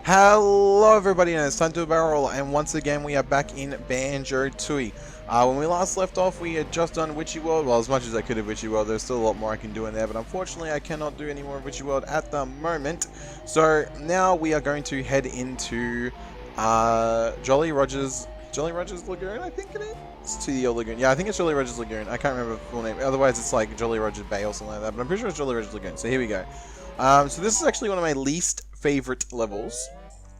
Hello everybody, and it's Gunpowder Barrel, and once again we are back in Banjo-Tooie. When we last left off, we had just done Witchy World. Well, as much as I could have Witchy World, there's still a lot more I can do in there, but unfortunately I cannot do any more Witchy World at the moment. So now we are going to head into Jolly Roger's Lagoon, I think it is? It's to the Lagoon. Yeah, I think it's Jolly Roger's Lagoon. I can't remember the full name. Otherwise it's like Jolly Roger's Bay or something like that, but I'm pretty sure it's Jolly Roger's Lagoon. So here we go. So this is actually one of my least favorite levels.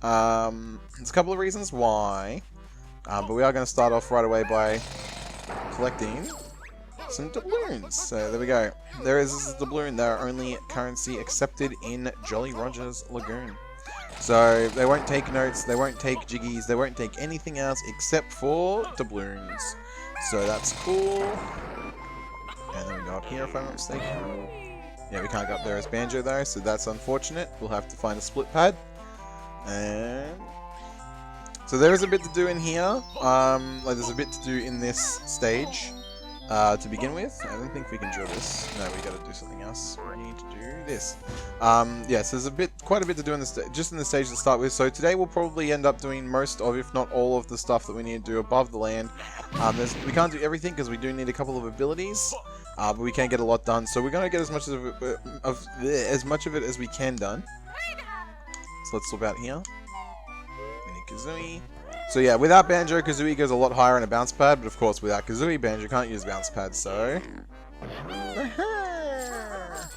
There's a couple of reasons why, but we are going to start off right away by collecting some doubloons. So there we go. This is a doubloon. They're only currency accepted in Jolly Roger's Lagoon. So they won't take notes, they won't take jiggies, they won't take anything else except for doubloons. So that's cool. And then we go up here if I'm not mistaken. Yeah, we can't go up there as Banjo though, so that's unfortunate. We'll have to find a split pad. And so there is a bit to do in here. Like there's a bit to do in this stage to begin with. I don't think we can drill this. No, we got to do something else. We need to do this. Yeah, so there's quite a bit to do in this, just in the stage to start with. So today we'll probably end up doing most of, if not all of the stuff that we need to do above the land. We can't do everything because we do need a couple of abilities. But we can get a lot done, so we're going to get as much of it as we can done. So let's swap out here. Mini Kazooie. So yeah, without Banjo, Kazooie goes a lot higher in a bounce pad, but of course without Kazooie, Banjo can't use bounce pads, so...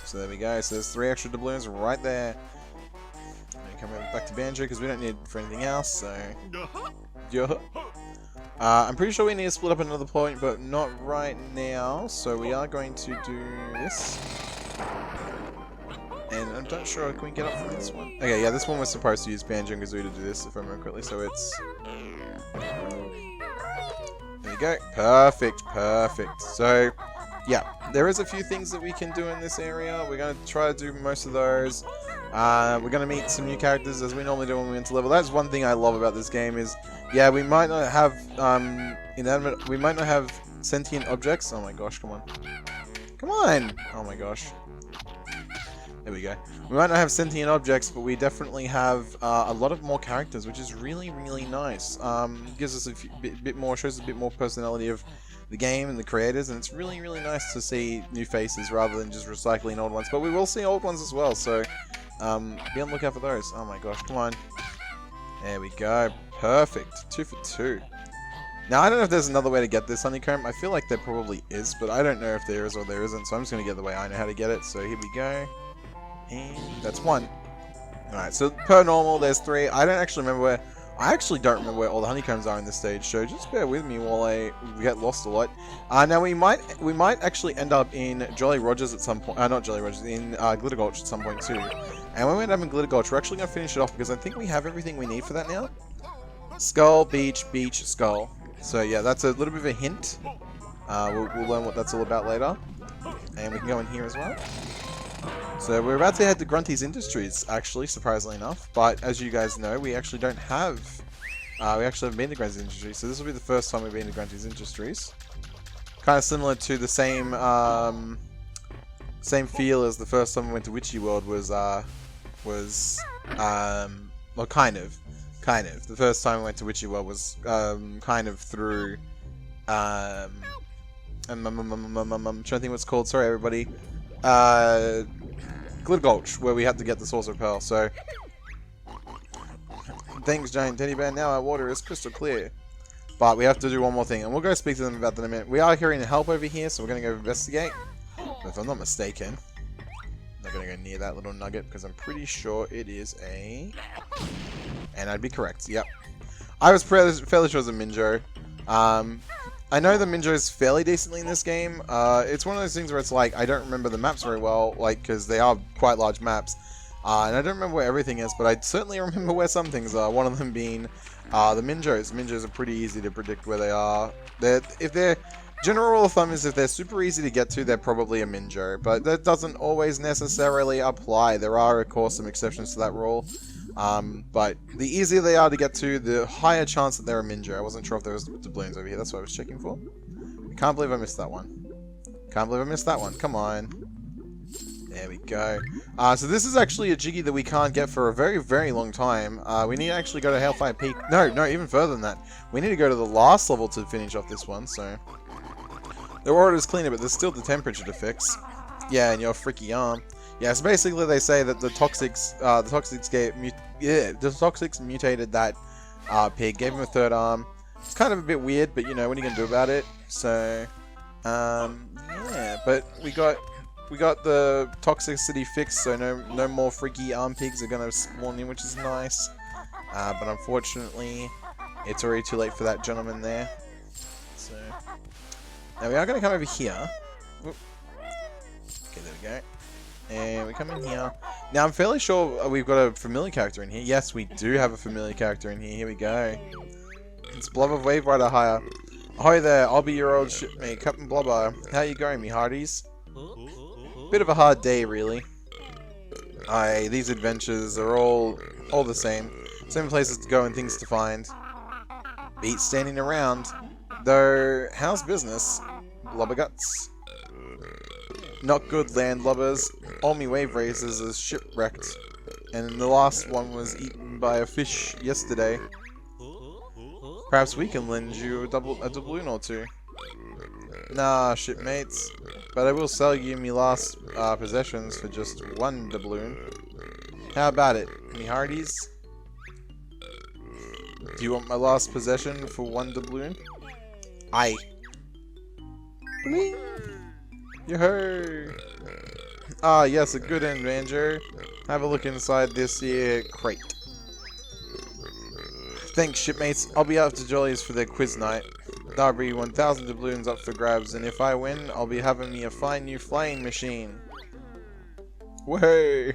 So there we go, so there's 3 extra doubloons right there. And come back to Banjo, because we don't need it for anything else, so... Yeah. I'm pretty sure we need to split up another point, but not right now. So we are going to do this. And I'm not sure, can we get up from this one? Okay, yeah, this one was supposed to use Banjo and Kazooie to do this, if I remember correctly, so it's... There we go. Perfect, perfect. So, yeah, there is a few things that we can do in this area. We're going to try to do most of those. We're going to meet some new characters, as we normally do when we enter level. That's one thing I love about this game is... Yeah, we might not have inanimate. We might not have sentient objects. Oh my gosh, come on, come on! Oh my gosh. There we go. We might not have sentient objects, but we definitely have a lot of more characters, which is really, really nice. Gives us a bit more, shows a bit more personality of the game and the creators, and it's really, really nice to see new faces rather than just recycling old ones. But we will see old ones as well, so be on the lookout for those. Oh my gosh, come on! There we go. Perfect. 2 for 2. Now, I don't know if there's another way to get this honeycomb. I feel like there probably is, but I don't know if there is or there isn't, so I'm just going to get the way I know how to get it. So here we go. And that's 1. Alright, so per normal, there's 3. I actually don't remember where all the honeycombs are in this stage, so just bear with me while I get lost a lot. Now, we might actually end up in Jolly Roger's at some point. Not Jolly Roger's, in Glitter Gulch at some point too. And when we end up in Glitter Gulch, we're actually going to finish it off because I think we have everything we need for that now. Skull, beach, beach, skull. So yeah, that's a little bit of a hint. We'll learn what that's all about later. And we can go in here as well. So we're about to head to Grunty's Industries, actually, surprisingly enough. But as you guys know, we actually don't have... we actually haven't been to Grunty's Industries, so this will be the first time we've been to Grunty's Industries. Kind of similar to the same same feel as the first time we went to Witchy World well, kind of. The first time we went to Witchy World was kind of through I'm trying to think what it's called. Sorry, everybody. Glitter Gulch, where we had to get the Saucer Pearl. So, thanks, Giant Teddy Bear. Now our water is crystal clear. But we have to do one more thing, and we'll go speak to them about that in a minute. We are hearing help over here, so we're going to go investigate. But if I'm not mistaken, I'm not going to go near that little nugget because I'm pretty sure it is a... And I'd be correct. Yep. I was fairly sure it was a Minjo. I know the Minjo is fairly decently in this game. It's one of those things where it's like, I don't remember the maps very well, like, because they are quite large maps. And I don't remember where everything is, but I certainly remember where some things are. One of them being the Minjos. Minjos are pretty easy to predict where they are. General rule of thumb is if they're super easy to get to, they're probably a Minjo. But that doesn't always necessarily apply. There are, of course, some exceptions to that rule. But the easier they are to get to, the higher chance that they're a Minjo. I wasn't sure if there was doubloons over here. That's what I was checking for. I can't believe I missed that one. Can't believe I missed that one. Come on. There we go. So this is actually a Jiggy that we can't get for a very, very long time. We need to actually go to Hellfire Peak. No, even further than that. We need to go to the last level to finish off this one, so... The water is cleaner, but there's still the temperature to fix. Yeah, and your freaky arm. Yeah, so basically they say that the Toxics mutated that pig, gave him a third arm. It's kind of a bit weird, but you know, what are you gonna do about it? So, yeah, but we got the toxicity fixed, so no more freaky arm pigs are gonna spawn in, which is nice. But unfortunately, it's already too late for that gentleman there. So, now we are gonna come over here. Oop. Okay, there we go. And we come in here. Now, I'm fairly sure we've got a familiar character in here. Yes, we do have a familiar character in here. Here we go. It's Blubber Wave Rider Hire. Ahoy there, I'll be your old shipmate, Captain Blubber. How you going, me hearties? Bit of a hard day, really. These adventures are all the same. Same places to go and things to find. Beat standing around. Though, how's business? Blubber guts. Not good, landlubbers. All me wave racers is shipwrecked. And the last one was eaten by a fish yesterday. Perhaps we can lend you a doubloon or two. Nah, shipmates. But I will sell you me last possessions for just one doubloon. How about it, me hearties? Do you want my last possession for one doubloon? Aye. Bling! Yo-ho! Ah, yes, a good end, Banjo. Have a look inside this here crate. Thanks, shipmates. I'll be out to Jolly's for their quiz night. There'll be 1,000 doubloons up for grabs, and if I win, I'll be having me a fine new flying machine. Whoa!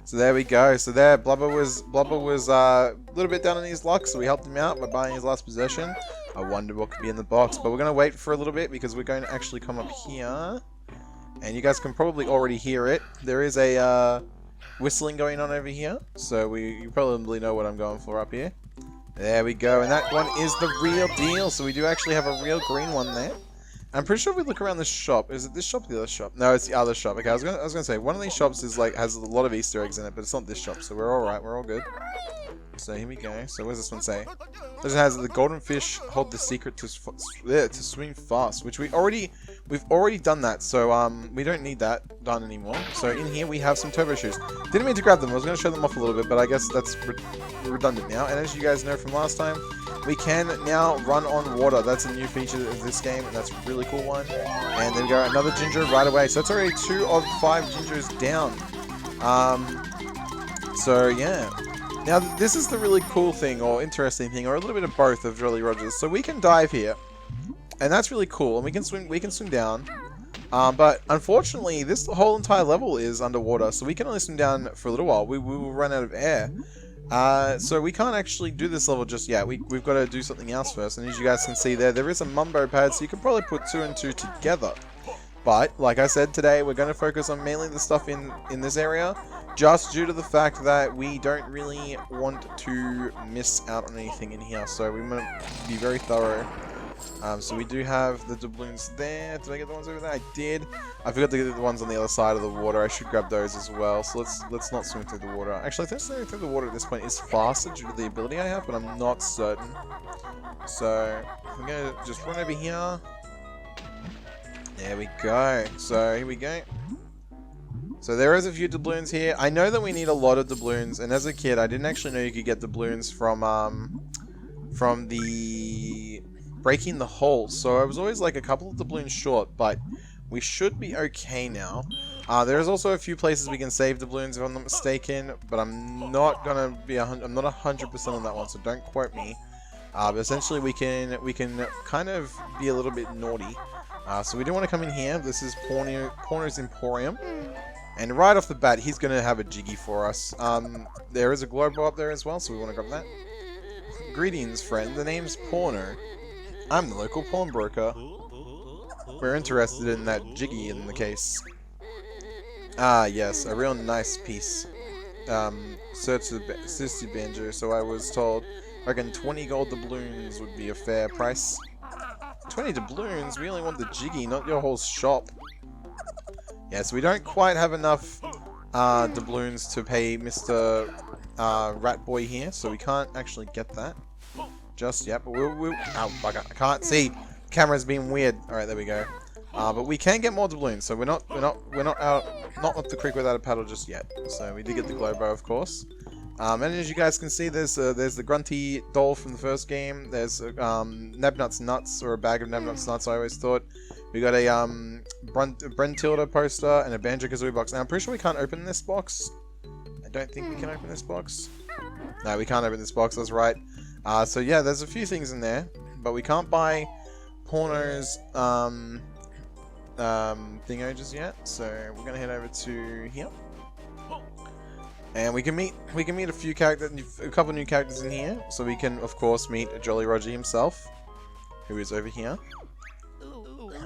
So there we go. So there, Blubber was a little bit down on his luck, so we helped him out by buying his last possession. I wonder what could be in the box, but we're going to wait for a little bit because we're going to actually come up here. And you guys can probably already hear it. There is a whistling going on over here, so you probably know what I'm going for up here. There we go, and that one is the real deal. So we do actually have a real green one there. I'm pretty sure if we look around this shop, is it this shop or the other shop? No, it's the other shop. Okay, I was gonna say one of these shops is like has a lot of Easter eggs in it, but it's not this shop, so we're all right. We're all good. So here we go. So what does this one say? It has the golden fish hold the secret to swim fast, which we've already done that. So we don't need that done anymore. So in here we have some turbo shoes. Didn't mean to grab them. I was going to show them off a little bit, but I guess that's redundant now. And as you guys know from last time, we can now run on water. That's a new feature of this game, and that's a really cool one. And there we go, another ginger right away. So that's already 2 of 5 gingers down. So yeah. Now, this is the really cool thing, or interesting thing, or a little bit of both of Jolly Rogers. So we can dive here, and that's really cool, and we can swim down. But unfortunately, this whole entire level is underwater, so we can only swim down for a little while. We will run out of air. So we can't actually do this level just yet. We've got to do something else first, and as you guys can see there is a mumbo pad, so you can probably put 2 and 2 together. But, like I said today, we're going to focus on mainly the stuff in this area, just due to the fact that we don't really want to miss out on anything in here, so we want to be very thorough. So we do have the doubloons there. Did I get the ones over there? I did. I forgot to get the ones on the other side of the water. I should grab those as well. So let's not swim through the water. Actually, I think swimming through the water at this point is faster due to the ability I have, but I'm not certain. So I'm going to just run over here. There we go. So here we go. So there is a few doubloons here. I know that we need a lot of doubloons, and as a kid, I didn't actually know you could get doubloons from the breaking the hole. So I was always like a couple of doubloons short, but we should be okay now. There is also a few places we can save doubloons if I'm not mistaken, but I'm not gonna be I'm not 100% on that one, so don't quote me. But essentially, we can kind of be a little bit naughty. So we do want to come in here. This is Pawnee's Emporium. And right off the bat, he's going to have a jiggy for us. There is a globo up there as well, so we want to grab that. Greetings, friend. The name's Pawnee. I'm the local pawnbroker. We're interested in that jiggy in the case. Ah, yes, a real nice piece. Search the Banjo, so I was told. I reckon 20 gold doubloons would be a fair price. 20 doubloons? We only want the jiggy, not your whole shop. Yeah, so we don't quite have enough doubloons to pay Mr. Rat Boy here, so we can't actually get that just yet. But we'll ow, bugger! I can't see. Camera's being weird. All right, there we go. But we can get more doubloons, so we're not out, not up the creek without a paddle just yet. So we did get the glow bow, of course. And as you guys can see, there's the Grunty Doll from the first game. There's Nabnut's nuts, or a bag of Nabnut's nuts. I always thought. We got a Brentilda poster and a Banjo-Kazooie box. Now I'm pretty sure we can't open this box. I don't think we can open this box. No, we can't open this box. That's right. So yeah, there's a few things in there, but we can't buy Porno's thingo just yet. So we're gonna head over to here. And we can meet a few characters, a couple new characters in here. So we can, of course, meet Jolly Roger himself, who is over here.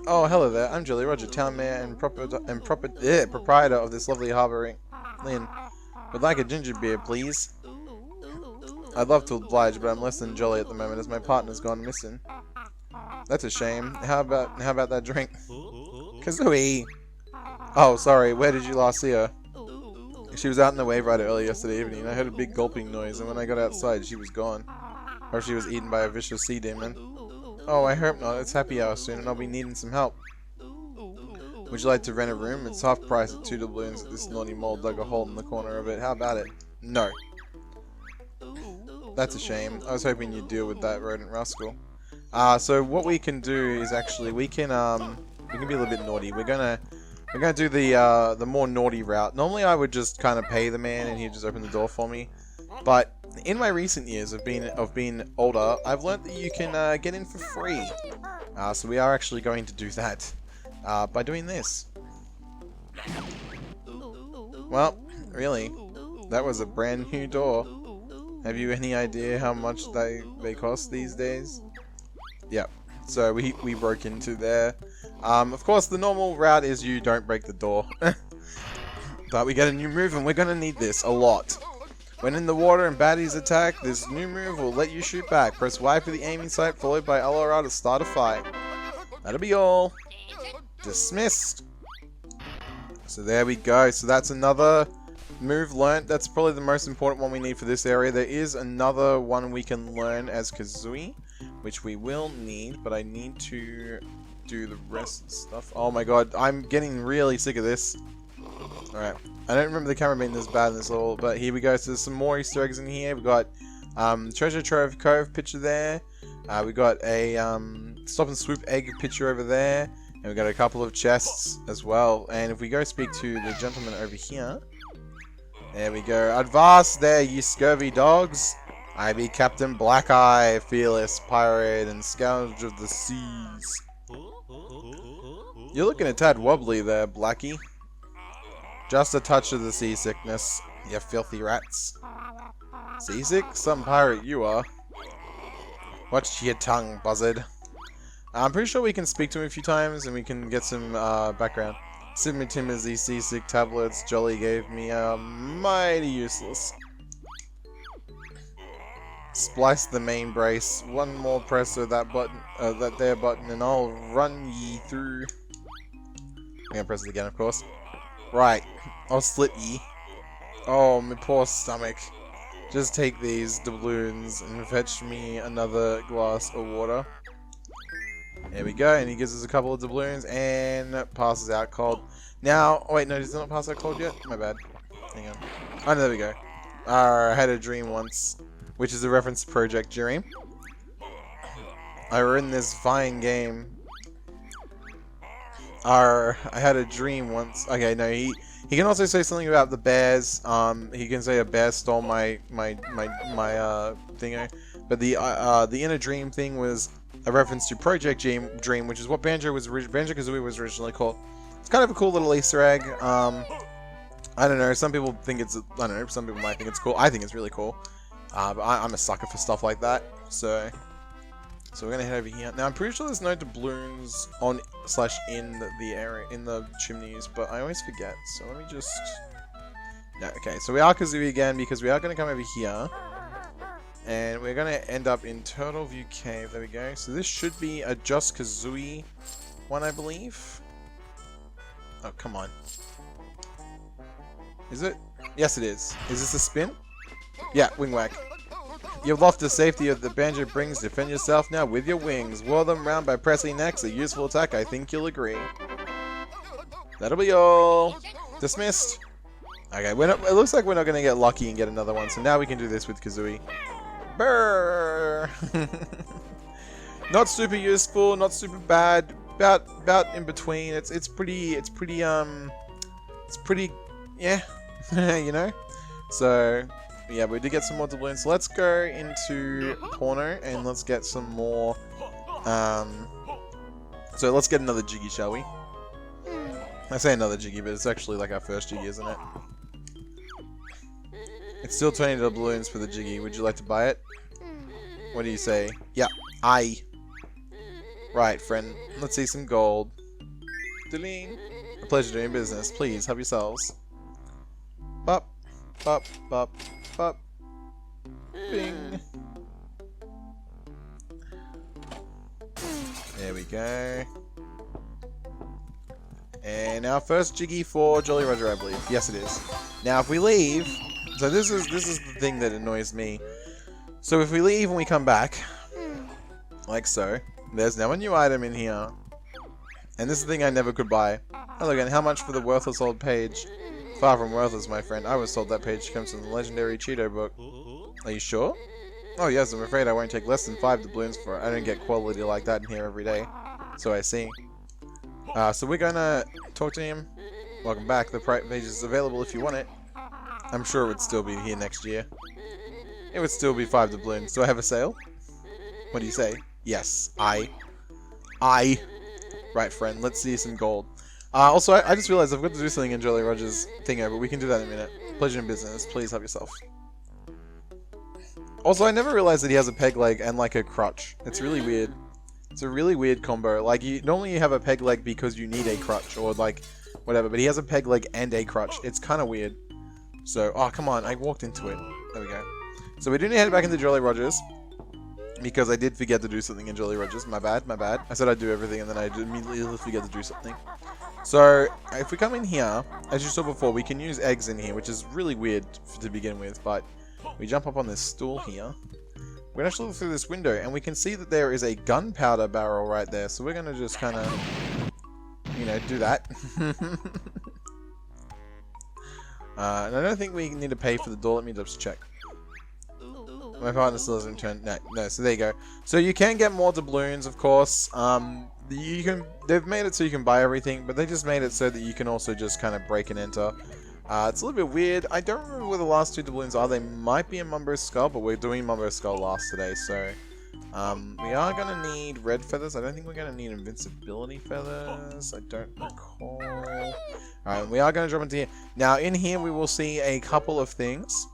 Oh, hello there. I'm Jolly Roger, town mayor and proprietor of this lovely harbour inn. Would like a ginger beer, please. I'd love to oblige, but I'm less than jolly at the moment as my partner's gone missing. That's a shame. How about that drink? Kazooie. Oh, sorry. Where did you last see her? She was out in the wave rider early yesterday evening. I heard a big gulping noise, and when I got outside, she was gone. Or she was eaten by a vicious sea demon. Oh, I hope not. It's happy hour soon, and I'll be needing some help. Would you like to rent a room? It's half price at 2 doubloons at this naughty mole dug a hole in the corner of it. How about it? No. That's a shame. I was hoping you'd deal with that rodent rascal. So what we can do is actually we can be a little bit naughty. We're gonna do the more naughty route. Normally I would just kind of pay the man and he'd just open the door for me. But in my recent years of being older, I've learned that you can get in for free. So we are actually going to do that by doing this. Well, really, that was a brand new door. Have you any idea how much they cost these days? Yep. So we broke into there. Of course, the normal route is you don't break the door. But we get a new move, and we're gonna need this a lot. When in the water and baddies attack, this new move will let you shoot back. Press Y for the aiming sight, followed by LR to start a fight. That'll be all. Dismissed. So there we go. So that's another move learnt. That's probably the most important one we need for this area. There is another one we can learn as Kazooie, which we will need, but I need to do the rest of the stuff. Oh my god, I'm getting really sick of this. Alright, I don't remember the camera being this bad in this level, but here we go. So there's some more Easter eggs in here. We got Treasure Trove Cove picture there. We got a Stop and Swoop egg picture over there. And we got a couple of chests as well. And if we go speak to the gentleman over here. There we go. Advance there, you scurvy dogs. I be Captain Black Eye, fearless pirate and scourge of the seas. You're looking a tad wobbly there, Blackie. Just a touch of the seasickness, you filthy rats. Seasick? Some pirate you are. Watch your tongue, buzzard. I'm pretty sure we can speak to him a few times and we can get some background. Submit him as these seasick tablets Jolly gave me are mighty useless. Splice the main brace. One more press of that button, that there button, and I'll run ye through. I'm gonna press it again, of course. Right, I'll slit ye. Oh, my poor stomach. Just take these doubloons and fetch me another glass of water. There we go, and he gives us a couple of doubloons and passes out cold. Now, oh wait, no, does he not pass out cold yet? My bad. Hang on. Oh, no, there we go. I had a dream once, which is a reference to Project Dream. I were in this fine game. I had a dream once. Okay, no, he can also say something about the bears. He can say a bear stole my thingo. But the inner dream thing was a reference to Project Dream, which is what Banjo-Kazooie was originally called. It's kind of a cool little Easter egg. I don't know. Some people think it's. I don't know. Some people might think it's cool. I think it's really cool. But I'm a sucker for stuff like that. So we're gonna head over here. Now I'm pretty sure there's no doubloons on / in the area in the chimneys, but I always forget. So let me just. No, okay. So we are Kazooie again because we are gonna come over here, and we're gonna end up in Turtle View Cave. There we go. So this should be a Just Kazooie one, I believe. Oh, come on. Is it? Yes, it is. Is this a spin? Yeah, wing whack. You've lost the safety of the banjo brings. Defend yourself now with your wings. Whirl them round by pressing X. A useful attack, I think you'll agree. That'll be all. Dismissed. Okay, it looks like we're not going to get lucky and get another one, so now we can do this with Kazooie. Brrr! Not super useful, not super bad. About in between. It's pretty, yeah, you know. So yeah, we did get some more doubloons. So let's go into Porno and let's get some more. So let's get another Jiggy, shall we? I say another Jiggy, but it's actually like our first Jiggy, isn't it? It's still 20 doubloons for the Jiggy. Would you like to buy it? What do you say? Yeah, aye. Right, friend. Let's see some gold. Deline. A pleasure doing business. Please, help yourselves. Bop, bop, bop, bop. Bing. There we go. And our first Jiggy for Jolly Roger, I believe. Yes, it is. Now, if we leave... So this is the thing that annoys me. So if we leave and we come back, like so, there's now a new item in here. And this is the thing I never could buy. Hello again, how much for the worthless old page? Far from worthless, my friend. I was told that page comes from the legendary Cheeto book. Are you sure? Oh yes, I'm afraid I won't take less than 5 doubloons for it. I don't get quality like that in here every day. So I see. So we're gonna talk to him. Welcome back. The page is available if you want it. I'm sure it would still be here next year. It would still be 5 doubloons. Do I have a sale? What do you say? Yes. I. Right, friend. Let's see some gold. Also, I just realized I've got to do something in Jolly Roger's thingo, but we can do that in a minute. Pleasure in business. Please help yourself. Also, I never realized that he has a peg leg and like a crutch. It's really weird. It's a really weird combo. Like, normally you have a peg leg because you need a crutch or like whatever, but he has a peg leg and a crutch. It's kind of weird. So, oh, come on. I walked into it. There we go. So we do need to head back into Jolly Roger's. Because I did forget to do something in Jolly Roger's. My bad, my bad. I said I'd do everything and then I immediately forget to do something. So, if we come in here, as you saw before, we can use eggs in here, which is really weird to begin with. But we jump up on this stool here. We're going to actually look through this window and we can see that there is a gunpowder barrel right there. So we're going to just kind of, you know, do that. And I don't think we need to pay for the door. Let me just check. My partner still hasn't returned. No, so there you go. So you can get more doubloons, of course. They've made it so you can buy everything, but they just made it so that you can also just kind of break and enter. It's a little bit weird. I don't remember where the last 2 doubloons are. They might be in Mumbo's Skull, but we're doing Mumbo's Skull last today, so... we are going to need red feathers. I don't think we're going to need invincibility feathers. I don't recall. Alright, we are going to drop into here. Now, in here we will see a couple of things.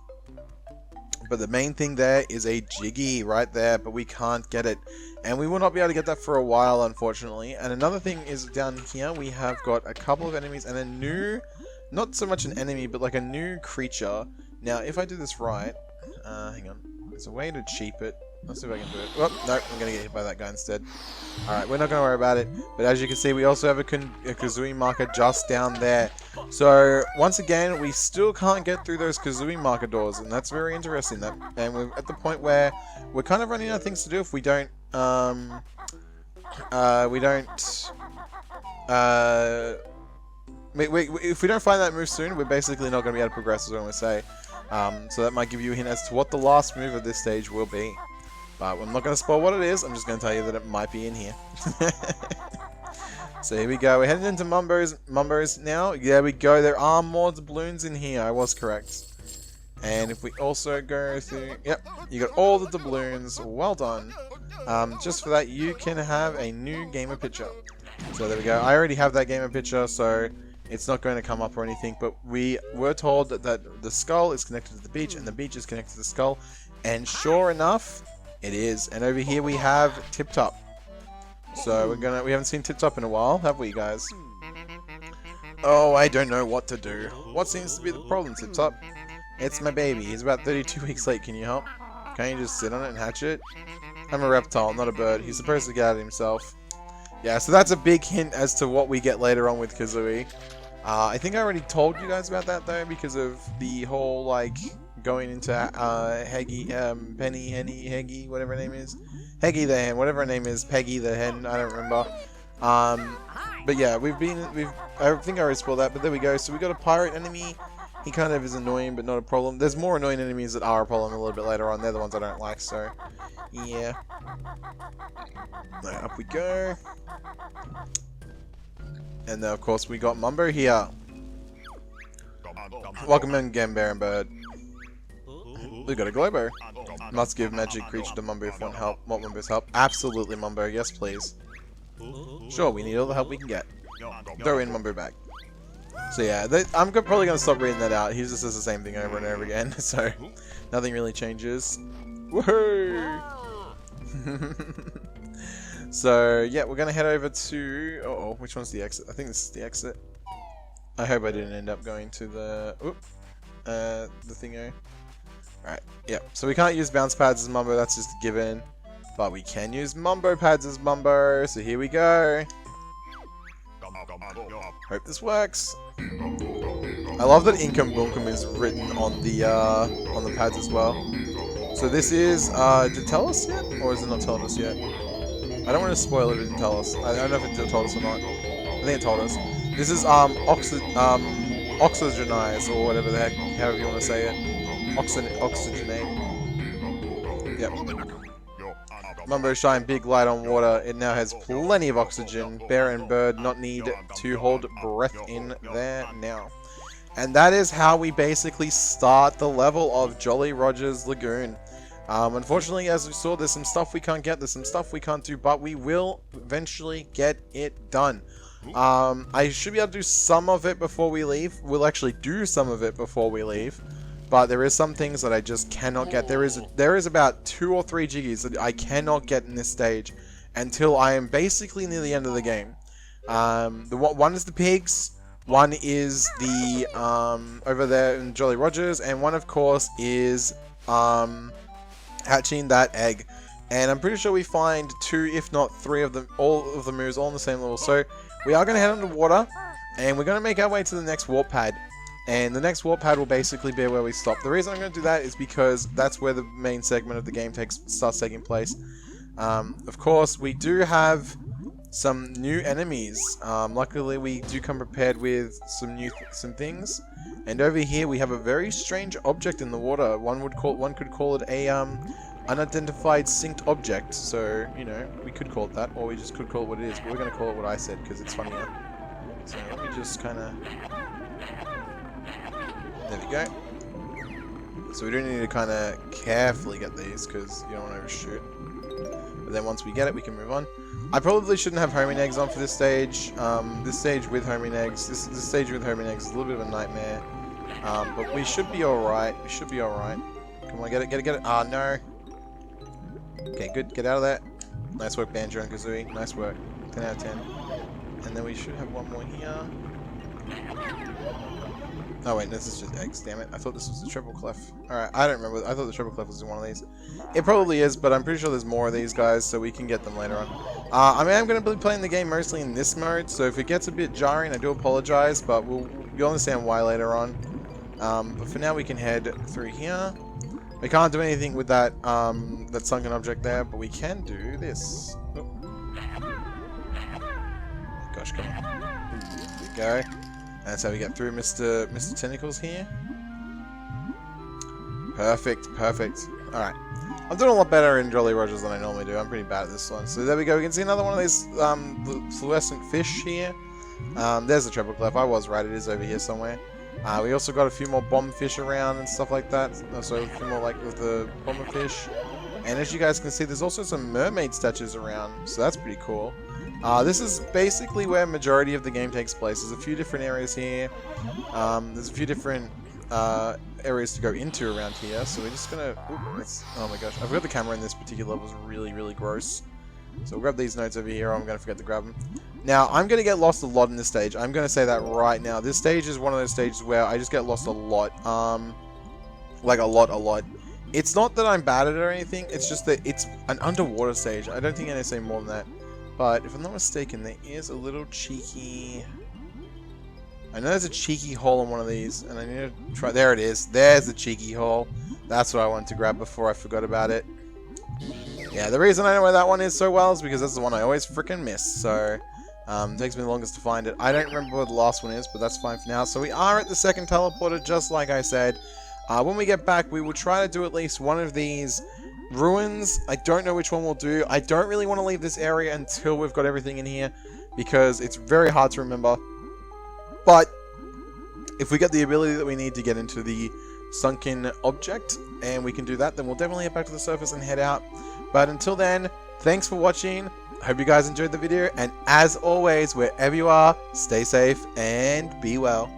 But the main thing there is a Jiggy right there, but we can't get it. And we will not be able to get that for a while, unfortunately. And another thing is down here, we have got a couple of enemies and a new, not so much an enemy, but like a new creature. Now, if I do this right, hang on, there's a way to cheap it. Let's see if I can do it. Oh, no, I'm going to get hit by that guy instead. Alright, we're not going to worry about it. But as you can see, we also have a Kazooie marker just down there. So, once again, we still can't get through those Kazooie marker doors. And that's very interesting. And we're at the point where we're kind of running out of things to do if we don't... if we don't find that move soon, we're basically not going to be able to progress, is what I'm going to say. So that might give you a hint as to what the last move of this stage will be. But I'm not going to spoil what it is, I'm just going to tell you that it might be in here. So here we go, we're heading into Mumbo's now. There we go, there are more doubloons in here, I was correct. And if we also go through, yep, you got all the doubloons, well done. Just for that, you can have a new gamer picture. So there we go, I already have that gamer picture, so it's not going to come up or anything, but we were told that the skull is connected to the beach, and the beach is connected to the skull, and sure enough, it is. And over here we have Tip Top. So we haven't seen Tip Top in a while, have we, guys? Oh, I don't know what to do. What seems to be the problem, Tip Top? It's my baby. He's about 32 weeks late. Can you help? Can't you just sit on it and hatch it? I'm a reptile, not a bird. He's supposed to get out himself. Yeah, so that's a big hint as to what we get later on with Kazooie. I think I already told you guys about that though, because of the whole like going into Heggy, Penny, Henny, Heggy, whatever her name is, Heggy the hen, whatever her name is, Peggy the hen, I don't remember. But yeah, I think I already spoiled that, but there we go. So we got a pirate enemy. He kind of is annoying, but not a problem. There's more annoying enemies that are a problem a little bit later on. They're the ones I don't like, so yeah. Right, up we go. And then, of course, we got Mumbo here. Welcome in, Gambarian Bird. We got a Globo. Must give magic creature to Mumbo if want help. Want Mumbo's help? Absolutely, Mumbo. Yes, please. Sure, we need all the help we can get. Throw in Mumbo back. So yeah, I'm probably going to stop reading that out. He just says the same thing over and over again, so nothing really changes. Woohoo! So yeah, we're going to head over to... Uh-oh, which one's the exit? I think this is the exit. I hope I didn't end up going to the... Oop! The thingo. Alright, yeah. So we can't use bounce pads as Mumbo, that's just a given. But we can use Mumbo pads as Mumbo, so here we go. Hope this works. I love that Inkum Bunkum is written on the pads as well. So this is, did it tell us yet? Or is it not telling us yet? I don't want to spoil it if it didn't tell us. I don't know if it told us or not. I think it told us. This is, oxygenize, or whatever the heck, however you want to say it. Oxygenate. Yep. Mumbo shine big light on water. It now has plenty of oxygen. Bear and bird not need to hold breath in there now. And that is how we basically start the level of Jolly Roger's Lagoon. Unfortunately, as we saw, there's some stuff we can't get, there's some stuff we can't do, but we will eventually get it done. I should be able to do some of it before we leave. We'll actually do some of it before we leave. But there is some things that I just cannot get. There is about 2 or 3 jiggies that I cannot get in this stage until I am basically near the end of the game. One is the pigs, one is the over there in Jolly Rogers, and one of course is hatching that egg. And I'm pretty sure we find 2, if not 3 of them, all of the moves all on the same level. So we are going to head underwater, and we're going to make our way to the next warp pad. And the next warp pad will basically be where we stop. The reason I'm going to do that is because that's where the main segment of the game starts taking place. Of course, we do have some new enemies. Luckily, we do come prepared with some things. And over here, we have a very strange object in the water. One could call it a unidentified synced object. So you know, we could call it that, or we just could call it what it is. But we're going to call it what I said because it's funnier. So let me just kind of. There we go. So we do need to kind of carefully get these because you don't want to overshoot. But then once we get it, we can move on. I probably shouldn't have homing eggs on for this stage. This stage with homing eggs, this stage with homing eggs is a little bit of a nightmare. But we should be alright. We should be alright. Come on, get it. Ah, no. Okay, good. Get out of that. Nice work, Banjo and Kazooie. Nice work. 10 out of 10. And then we should have one more here. Oh wait, this is just eggs, damn it. I thought this was the triple clef. Alright, I don't remember. I thought the triple clef was in one of these. It probably is, but I'm pretty sure there's more of these guys, so we can get them later on. I mean, I'm going to be playing the game mostly in this mode, so if it gets a bit jarring, I do apologize, but you'll understand why later on. But for now, we can head through here. We can't do anything with that, that sunken object there, but we can do this. Oh. Gosh, come on. There we go. That's how we get through Mr. Tentacles here. Perfect. Alright. I'm doing a lot better in Jolly Rogers than I normally do. I'm pretty bad at this one. So there we go. We can see another one of these fluorescent fish here. There's the treble clef. I was right. It is over here somewhere. We also got a few more bomb fish around and stuff like that. So a few more like with the bomber fish. And as you guys can see, there's also some mermaid statues around. So that's pretty cool. This is basically where majority of the game takes place. There's a few different areas here. There's a few different areas to go into around here. So we're just gonna. Oh my gosh! I forgot the camera in this particular level is really gross. So we'll grab these notes over here. Or I'm gonna forget to grab them. Now I'm gonna get lost a lot in this stage. I'm gonna say that right now. This stage is one of those stages where I just get lost a lot. Like a lot. It's not that I'm bad at it or anything. It's just that it's an underwater stage. I don't think I need to say more than that. But if I'm not mistaken, there is a little cheeky... I know there's a cheeky hole in one of these, and I need to try... There it is. There's the cheeky hole. That's what I wanted to grab before I forgot about it. Yeah, the reason I know where that one is so well is because that's the one I always freaking miss. So, it takes me the longest to find it. I don't remember where the last one is, but that's fine for now. So we are at the second teleporter, just like I said. When we get back, we will try to do at least one of these ruins. I don't know which one we'll do. I don't really want to leave this area until we've got everything in here, because it's very hard to remember. But if we get the ability that we need to get into the sunken object, and we can do that, then we'll definitely head back to the surface and head out. But until then, thanks for watching. I hope you guys enjoyed the video, and as always, wherever you are, stay safe and be well.